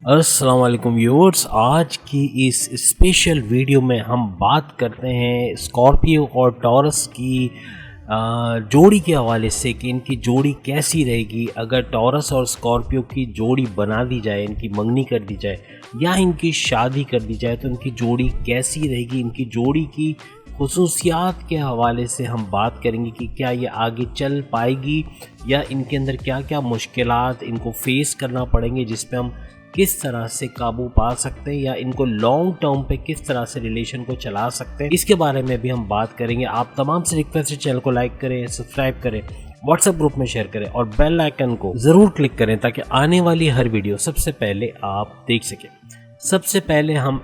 अस्सलाम वालेकुम व्यूअर्स। आज की इस स्पेशल वीडियो में हम बात करते हैं स्कॉर्पियो और टॉरस की जोड़ी के हवाले से कि इनकी जोड़ी कैसी रहेगी अगर टॉरस और स्कॉर्पियो की जोड़ी बना दी जाए, इनकी मंगनी कर दी जाए या इनकी शादी कर दी जाए तो इनकी जोड़ी कैसी रहेगी। इनकी जोड़ी की खुसूसियात के हवाले से हम बात करेंगे कि क्या ये आगे चल पाएगी या इनके अंदर क्या क्या मुश्किलात इनको फेस करना पड़ेंगे, जिस पे हम किस तरह से काबू पा सकते हैं या इनको लॉन्ग टर्म पे किस तरह से रिलेशन को चला सकते हैं, इसके बारे में भी हम बात करेंगे। आप तमाम से रिक्वेस्ट है चैनल को लाइक करें, सब्सक्राइब करें, व्हाट्सएप ग्रुप में शेयर करें और बेल आइकन को ज़रूर क्लिक करें ताकि आने वाली हर वीडियो सबसे पहले आप देख सकें। सबसे पहले हम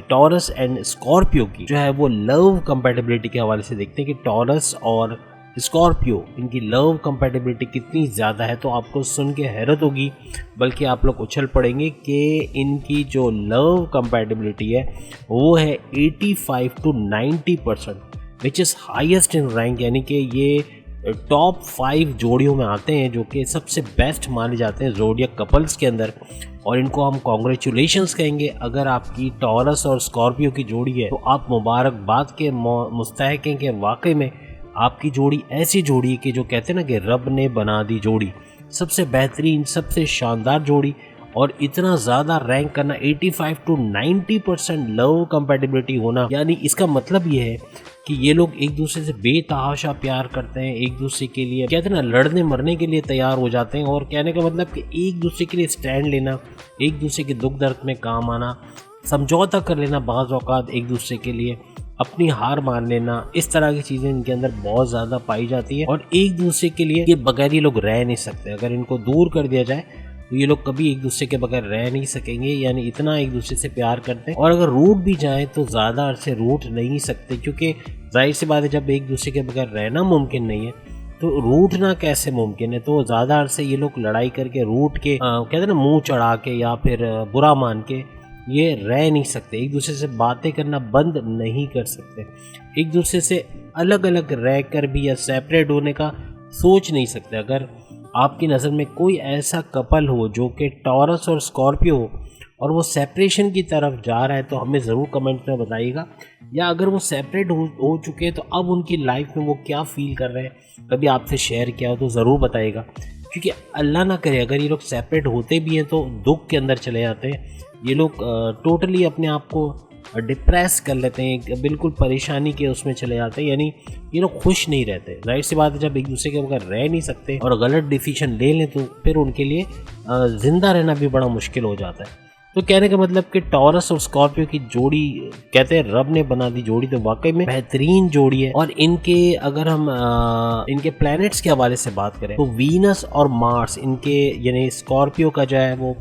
टॉरस एंड स्कॉर्पियो की जो है वो लव कंपैटिबिलिटी के हवाले से देखते हैं कि टॉरस और स्कॉर्पियो इनकी लव कंपैटिबिलिटी कितनी ज़्यादा है। तो आपको सुन के हैरत होगी, बल्कि आप लोग उछल पड़ेंगे कि इनकी जो लव कंपैटिबिलिटी है वो है 85 to 90%, which is highest in rank. यानी कि ये टॉप 5 जोड़ियों में आते हैं जो कि सबसे बेस्ट माने जाते हैं ज़ोडिएक कपल्स के अंदर, और इनको हम कॉन्ग्रेचुलेशंस कहेंगे। अगर आपकी टॉरस और स्कॉर्पियो की जोड़ी है तो आप मुबारकबाद के मुस्तहक हैं कि वाकई में आपकी जोड़ी ऐसी जोड़ी है कि जो कहते हैं ना कि रब ने बना दी जोड़ी, सबसे बेहतरीन, सबसे शानदार जोड़ी। और इतना ज़्यादा रैंक करना, 85 to 90% लव कंपैटिबिलिटी होना, यानी इसका मतलब ये है कि ये लोग एक दूसरे से बेतहाशा प्यार करते हैं, एक दूसरे के लिए कहते हैं ना लड़ने मरने के लिए तैयार हो जाते हैं। और कहने का मतलब कि एक दूसरे के लिए स्टैंड लेना, एक दूसरे के दुख दर्द में काम आना, समझौता कर लेना, बाज़ औक़ात एक दूसरे के लिए अपनी हार मान लेना, इस तरह की चीज़ें इनके अंदर बहुत ज़्यादा पाई जाती है। और एक दूसरे के लिए ये बगैर ये लोग रह नहीं सकते। अगर इनको दूर कर दिया जाए तो ये लोग कभी एक दूसरे के बगैर रह नहीं सकेंगे, यानी इतना एक दूसरे से प्यार करते हैं। और अगर रूठ भी जाए तो ज़्यादा अरसे रूठ नहीं सकते, क्योंकि जाहिर सी बात है जब एक दूसरे के बगैर रहना मुमकिन नहीं है तो रूठना कैसे मुमकिन है। तो ज़्यादा अरसे ये लोग लड़ाई करके रूठ के कहते हैं ना मुँह चढ़ा के या फिर बुरा मान के ये रह नहीं सकते। एक दूसरे से बातें करना बंद नहीं कर सकते, एक दूसरे से अलग अलग रह कर भी या सेपरेट होने का सोच नहीं सकते। अगर आपकी नज़र में कोई ऐसा कपल हो जो कि टॉरस और स्कॉर्पियो हो और वो सेपरेशन की तरफ जा रहा है तो हमें ज़रूर कमेंट में बताइएगा। या अगर वो सेपरेट हो चुके हैं तो अब उनकी लाइफ में वो क्या फ़ील कर रहे हैं, कभी आपसे शेयर किया हो तो ज़रूर बताइएगा। क्योंकि अल्लाह ना करे अगर ये लोग सेपरेट होते भी हैं तो दुख के अंदर चले जाते हैं, ये लोग टोटली अपने आप को डिप्रेस कर लेते हैं, बिल्कुल परेशानी के उसमें चले जाते हैं, यानी ये लोग खुश नहीं रहते। जाहिर सी बात है जब एक दूसरे के बगैर रह नहीं सकते और गलत डिसीजन ले लें तो फिर उनके लिए ज़िंदा रहना भी बड़ा मुश्किल हो जाता है। तो कहने का मतलब कि टॉरस और स्कॉर्पियो की जोड़ी कहते हैं रब ने बना दी जोड़ी, तो वाकई में बेहतरीन जोड़ी है। और इनके अगर हम इनके प्लैनेट्स के हवाले से बात करें तो वीनस और मार्स इनके, यानी स्कॉर्पियो का जो है वो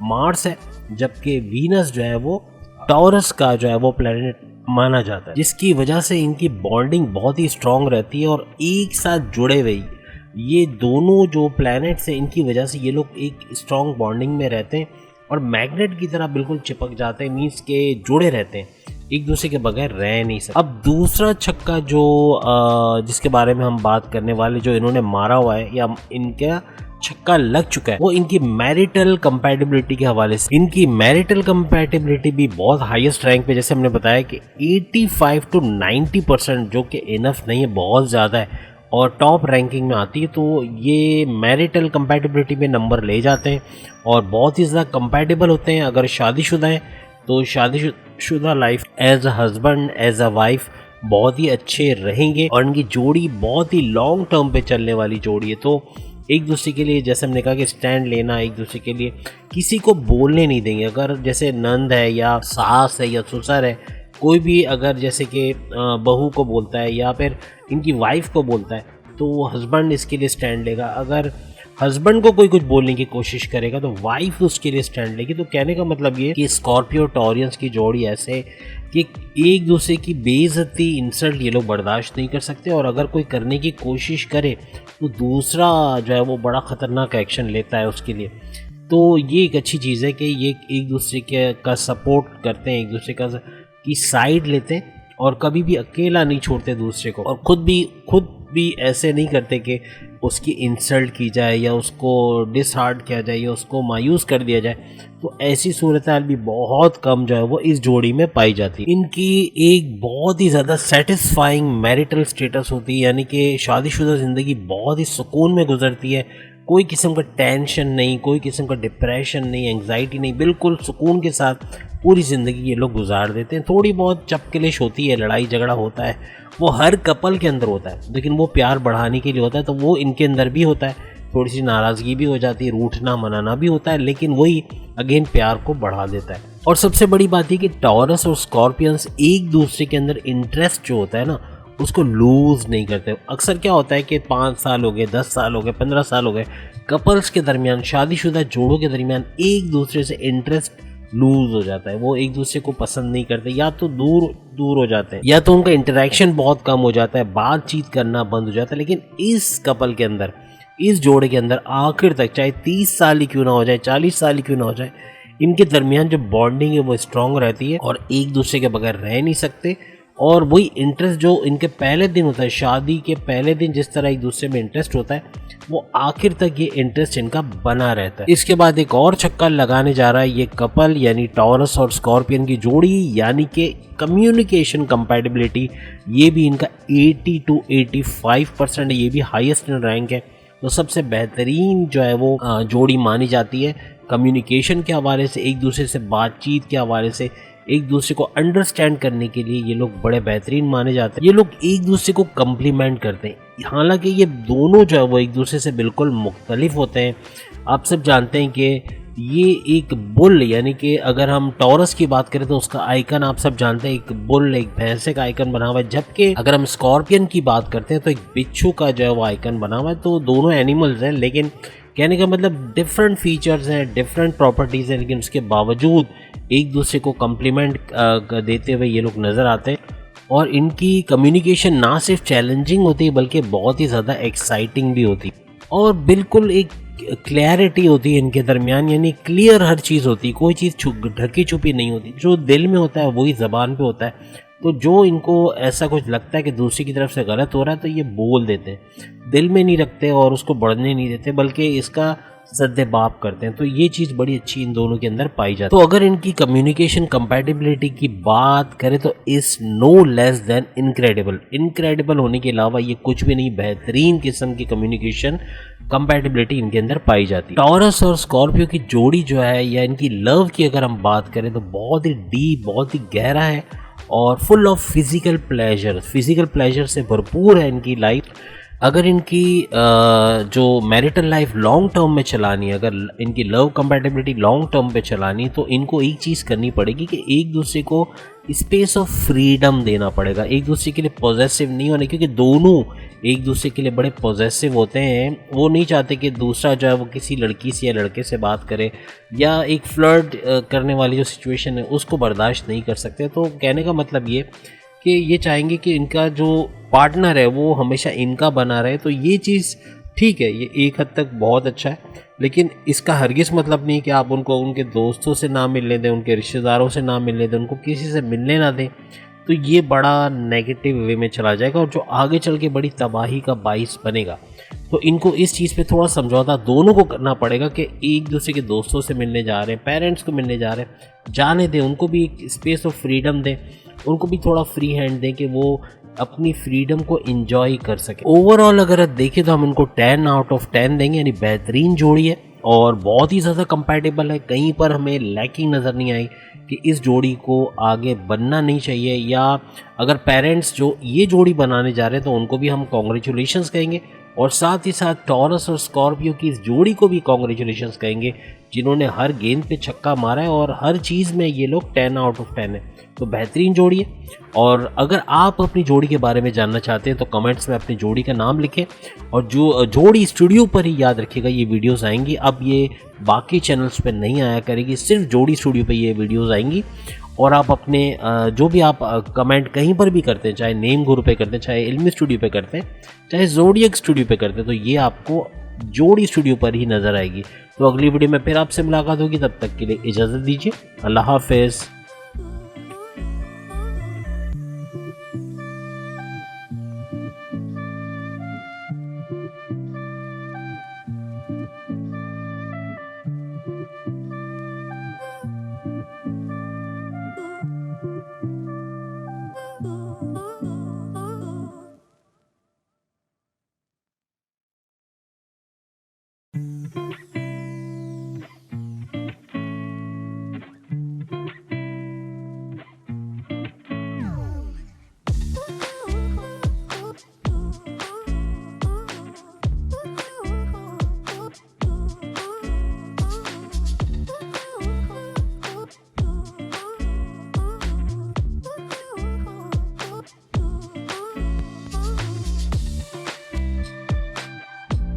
मार्स है, जबकि वीनस जो है वो टॉरस का जो है वो प्लैनेट माना जाता है, जिसकी वजह से इनकी बॉन्डिंग बहुत ही स्ट्रॉन्ग रहती है और एक साथ जुड़े हुए ये दोनों जो प्लैनेट्स हैं इनकी वजह से ये लोग एक स्ट्रॉन्ग बॉन्डिंग में रहते हैं और मैग्नेट की तरह बिल्कुल चिपक जाते हैं, मीन्स के जुड़े रहते हैं, एक दूसरे के बगैर रह नहीं सकते। अब दूसरा छक्का जो जिसके बारे में हम बात करने वाले, जो इन्होंने मारा हुआ है या इनका छक्का लग चुका है, वो इनकी मैरिटल कंपैटिबिलिटी के हवाले से। इनकी मैरिटल कंपैटिबिलिटी भी बहुत हाईएस्ट रैंक पे, जैसे हमने बताया कि 85 to 90%, जो कि इनफ नहीं है, बहुत ज़्यादा है और टॉप रैंकिंग में आती है। तो ये मैरिटल कंपैटिबिलिटी में नंबर ले जाते हैं और बहुत ही ज़्यादा कंपैटिबल होते हैं। अगर शादीशुदा हैं तो शादीशुदा life as a husband as a wife बहुत ही अच्छे रहेंगे और इनकी जोड़ी बहुत ही लॉन्ग टर्म पे चलने वाली जोड़ी है। तो एक दूसरे के लिए, जैसे हमने कहा कि स्टैंड लेना, एक दूसरे के लिए किसी को बोलने नहीं देंगे। अगर जैसे नंद है या सास है या ससुर है, कोई भी अगर जैसे कि बहू को बोलता है या फिर इनकी वाइफ को बोलता है तो हस्बैंड इसके लिए स्टैंड लेगा। अगर हस्बैंड को कोई कुछ बोलने की कोशिश करेगा तो वाइफ उसके लिए स्टैंड लेगी। तो कहने का मतलब ये कि स्कॉर्पियो टॉरियंस की जोड़ी ऐसे कि एक दूसरे की बेइज्जती, इंसल्ट ये लोग बर्दाश्त नहीं कर सकते और अगर कोई करने की कोशिश करे तो दूसरा जो है वो बड़ा ख़तरनाक एक्शन लेता है उसके लिए। तो ये एक अच्छी चीज़ है कि ये एक दूसरे का सपोर्ट करते हैं, एक दूसरे की साइड लेते हैं और कभी भी अकेला नहीं छोड़ते दूसरे को, और खुद भी ऐसे नहीं करते कि उसकी इंसल्ट की जाए या उसको डिसहार्ट किया जाए या उसको मायूस कर दिया जाए, तो ऐसी सूरत हाल भी बहुत कम जो है वो इस जोड़ी में पाई जाती है। इनकी एक बहुत ही ज़्यादा सेटिस्फाइंग मैरिटल स्टेटस होती है, यानी कि शादीशुदा ज़िंदगी बहुत ही सुकून में गुजरती है। कोई किस्म का टेंशन नहीं, कोई किस्म का डिप्रेशन नहीं, एंग्जाइटी नहीं, बिल्कुल सुकून के साथ पूरी ज़िंदगी ये लोग गुजार देते हैं। थोड़ी बहुत चपकलिश होती है, लड़ाई झगड़ा होता है, वो हर कपल के अंदर होता है, लेकिन वो प्यार बढ़ाने के लिए होता है, तो वो इनके अंदर भी होता है। थोड़ी सी नाराज़गी भी हो जाती है, रूठना मनाना भी होता है, लेकिन वही अगेन प्यार को बढ़ा देता है। और सबसे बड़ी बात ये कि टॉरस और स्कॉर्पियंस एक दूसरे के अंदर इंटरेस्ट जो होता है ना, उसको लूज़ नहीं करते। अक्सर क्या होता है कि 5 साल हो गए, 10 साल हो गए, 15 साल हो गए, कपल्स के दरमियान, शादीशुदा जोड़ों के दरमियान एक दूसरे से इंटरेस्ट लूज हो जाता है। वो एक दूसरे को पसंद नहीं करते, या तो दूर हो जाते हैं, या तो उनका इंटरेक्शन बहुत कम हो जाता है, बातचीत करना बंद हो जाता है। लेकिन इस कपल के अंदर, इस जोड़े के अंदर आखिर तक, चाहे 30 साल ही क्यों ना हो जाए, 40 साल ही क्यों ना हो जाए, इनके दरमियान जो बॉन्डिंग है वो स्ट्रांग रहती है और एक दूसरे के बगैर रह नहीं सकते। और वही इंटरेस्ट जो इनके पहले दिन होता है, शादी के पहले दिन जिस तरह एक दूसरे में इंटरेस्ट होता है, वो आखिर तक ये इंटरेस्ट इनका बना रहता है। इसके बाद एक और छक्का लगाने जा रहा है ये कपल, यानी टॉरस और स्कॉर्पियन की जोड़ी, यानी कि कम्युनिकेशन कंपैटिबिलिटी। ये भी इनका 80 to 85% है, ये भी हाईएस्ट इन रैंक है। तो सबसे बेहतरीन जो है वो जोड़ी मानी जाती है कम्युनिकेशन के हवाले से, एक दूसरे से बातचीत के हवाले से, एक दूसरे को अंडरस्टैंड करने के लिए ये लोग बड़े बेहतरीन माने जाते हैं। ये लोग एक दूसरे को कम्प्लीमेंट करते हैं, हालांकि ये दोनों जो है वो एक दूसरे से बिल्कुल मुख्तलिफ होते हैं। आप सब जानते हैं कि ये एक बुल, यानी कि अगर हम टॉरस की बात करें तो उसका आइकन आप सब जानते हैं, एक बुल, एक भैंसे का आइकन बना हुआ है, जबकि अगर हम स्कॉर्पियन की बात करते हैं तो एक बिच्छू का जो है वो आइकन बना हुआ है। तो दोनों एनिमल्स हैं, लेकिन कहने का मतलब डिफरेंट फीचर्स हैं, डिफरेंट प्रॉपर्टीज़ हैं, लेकिन उसके बावजूद एक दूसरे को कम्प्लीमेंट देते हुए ये लोग नज़र आते हैं। और इनकी कम्युनिकेशन ना सिर्फ चैलेंजिंग होती है बल्कि बहुत ही ज़्यादा एक्साइटिंग भी होती है, और बिल्कुल एक क्लैरिटी होती है इनके दरमियान, यानी क्लियर हर चीज़ होती है, कोई चीज़ ढकी छुपी नहीं होती। जो दिल में होता है वही ज़बान पे होता है। तो जो इनको ऐसा कुछ लगता है कि दूसरी की तरफ से गलत हो रहा है तो ये बोल देते हैं, दिल में नहीं रखते और उसको बढ़ने नहीं देते, बल्कि इसका सद्देबाप करते हैं। तो ये चीज़ बड़ी अच्छी इन दोनों के अंदर पाई जाती है। तो अगर इनकी कम्युनिकेशन कंपैटिबिलिटी की बात करें तो is no less than incredible. Incredible होने के अलावा ये कुछ भी नहीं, बेहतरीन किस्म की कम्युनिकेशन कंपैटिबिलिटी इनके अंदर पाई जाती है। टॉरस और स्कॉर्पियो की जोड़ी जो है, या इनकी लव की अगर हम बात करें तो बहुत ही डीप, बहुत ही गहरा है और फुल ऑफ फिज़िकल प्लेजर से भरपूर है इनकी लाइफ। अगर इनकी जो मैरिटल लाइफ लॉन्ग टर्म में चलानी है, अगर इनकी लव कंपैटिबिलिटी लॉन्ग टर्म पे चलानी है, तो इनको एक चीज़ करनी पड़ेगी कि एक दूसरे को स्पेस ऑफ फ्रीडम देना पड़ेगा, एक दूसरे के लिए पॉजेसिव नहीं होने, क्योंकि दोनों एक दूसरे के लिए बड़े पॉजेसिव होते हैं। वो नहीं चाहते कि दूसरा जो है वो किसी लड़की से या लड़के से बात करे, या एक फ्लर्ट करने वाली जो सिचुएशन है उसको बर्दाश्त नहीं कर सकते। तो कहने का मतलब ये कि ये चाहेंगे कि इनका जो पार्टनर है वो हमेशा इनका बना रहे। तो ये चीज़ ठीक है, ये एक हद तक बहुत अच्छा है, लेकिन इसका हरगिज़ मतलब नहीं कि आप उनको उनके दोस्तों से ना मिलने दें, उनके रिश्तेदारों से ना मिलने दें, उनको किसी से मिलने ना दें। तो ये बड़ा नेगेटिव वे में चला जाएगा और जो आगे चल के बड़ी तबाही का बाइस बनेगा। तो इनको इस चीज़ पे थोड़ा समझौता दोनों को करना पड़ेगा कि एक दूसरे के दोस्तों से मिलने जा रहे हैं, पेरेंट्स को मिलने जा रहे हैं, जाने दें, उनको भी एक स्पेस ऑफ फ्रीडम दें, उनको भी थोड़ा फ्री हैंड दें कि वो अपनी फ्रीडम को एंजॉय कर सके। ओवरऑल अगर देखें तो हम इनको 10 आउट ऑफ 10 देंगे, यानी बेहतरीन जोड़ी है और बहुत ही ज़्यादा कंपैटिबल है। कहीं पर हमें लैकिंग नज़र नहीं आई कि इस जोड़ी को आगे बनना नहीं चाहिए, या अगर पेरेंट्स जो ये जोड़ी बनाने जा रहे हैं तो उनको भी हम कॉन्ग्रेचुलेशंस कहेंगे, और साथ ही साथ टॉरस और स्कॉर्पियो की इस जोड़ी को भी कॉन्ग्रेचुलेशंस कहेंगे, जिन्होंने हर गेंद पे छक्का मारा है और हर चीज़ में ये लोग 10 आउट ऑफ 10 है। तो बेहतरीन जोड़ी है। और अगर आप अपनी जोड़ी के बारे में जानना चाहते हैं तो कमेंट्स में अपनी जोड़ी का नाम लिखें, और जो जोड़ी स्टूडियो पर ही याद रखिएगा ये वीडियोस आएंगी। अब ये बाकी चैनल्स पे नहीं आया करेगी, सिर्फ जोड़ी स्टूडियो पे ये वीडियोस आएंगी। और आप अपने जो भी आप कमेंट कहीं पर भी करते हैं, चाहे नेम गुरु पे करते हैं, चाहे इल्मी स्टूडियो पे करते हैं, चाहे ज़ोडिएक स्टूडियो पे करते हैं, तो ये आपको जोड़ी स्टूडियो पर ही नज़र आएगी। तो अगली वीडियो में फिर आपसे मुलाकात होगी, तब तक के लिए इजाज़त दीजिए। अल्लाह हाफ़िज़।